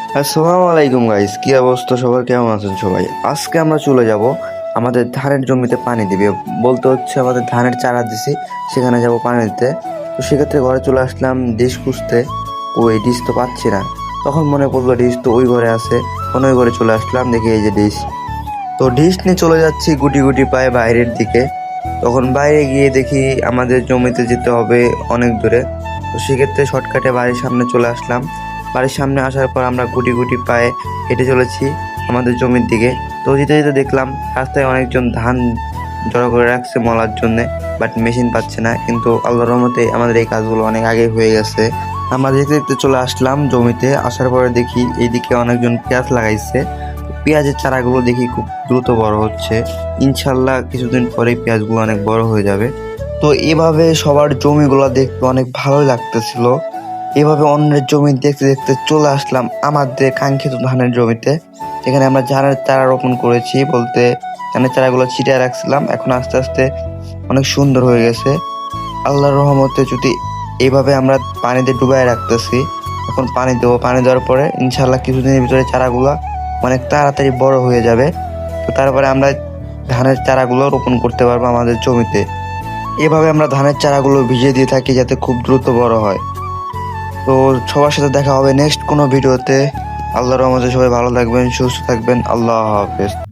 আসসালামু আলাইকুম গাইস, কি অবস্থা সবার, কেমন আছেন সবাই? আজকে আমরা চলে যাব আমাদের ধানের জমিতে পানি দিবে, বলতে হচ্ছে আমাদের ধানের চারা দিছি, সেখানে যাব পানি দিতে। তো সেক্ষেত্রে ঘরে চলে আসলাম ডিশ খুঁজতে। ওই ডিশ তো পাচ্ছি না। তখন মনে পড়লো ডিশ তো ওই ঘরে আছে। কোন ওই ঘরে চলে আসলাম, দেখি এই যে ডিশ। তো ডিশ নিয়ে চলে যাচ্ছি গুটি গুটি পায়ে বাইরের দিকে। তখন বাইরে গিয়ে দেখি আমাদের জমিতে যেতে হবে অনেক দূরে। তো সেক্ষেত্রে শর্টকাটে বাড়ির সামনে চলে আসলাম। বাড়ির সামনে আসার পর আমরা গুটি গুটি পায়ে হেঁটে চলেছি আমাদের জমির দিকে। তো যেতে যেতে দেখলাম রাস্তায় অনেকজন ধান জড়ো করে রাখছে মলার জন্যে, বাট মেশিন পাচ্ছে না। কিন্তু আল্লাহর রহমতে আমাদের এই কাজগুলো অনেক আগে হয়ে গেছে। আমরা দেখতে দেখতে চলে আসলাম জমিতে। আসার পরে দেখি এইদিকে অনেকজন পেঁয়াজ লাগাইছে। পেঁয়াজের চারাগুলো দেখি খুব দ্রুত বড় হচ্ছে। ইনশাল্লাহ কিছুদিন পরেই পেঁয়াজগুলো অনেক বড় হয়ে যাবে। তো এভাবে সবার জমিগুলো দেখতে অনেক ভালোই লাগতেছিল। এভাবে অন্যের জমি দেখতে দেখতে চলে আসলাম আমাদের কাঙ্ক্ষিত ধানের জমিতে। এখানে আমরা ধানের চারা রোপণ করেছি, বলতে ধানের চারাগুলো ছিটিয়ে রাখছিলাম। এখন আস্তে আস্তে অনেক সুন্দর হয়ে গেছে আল্লাহর রহমতে। যদি এইভাবে আমরা পানিতে ডুবাই রাখতেছি, এখন পানি দেবো। পানি দেওয়ার পরে ইনশাল্লাহ কিছুদিনের ভিতরে চারাগুলো অনেক তাড়াতাড়ি বড় হয়ে যাবে। তো তারপরে আমরা ধানের চারাগুলো রোপণ করতে পারবো আমাদের জমিতে। এভাবে আমরা ধানের চারাগুলো ভিজিয়ে দিয়ে থাকি যাতে খুব দ্রুত বড় হয়। তো সবার সাথে দেখা হবে নেক্সট কোনো ভিডিওতে। আল্লাহর রহমতে সবাই ভালো থাকবেন, সুস্থ থাকবেন। আল্লাহ হাফেজ।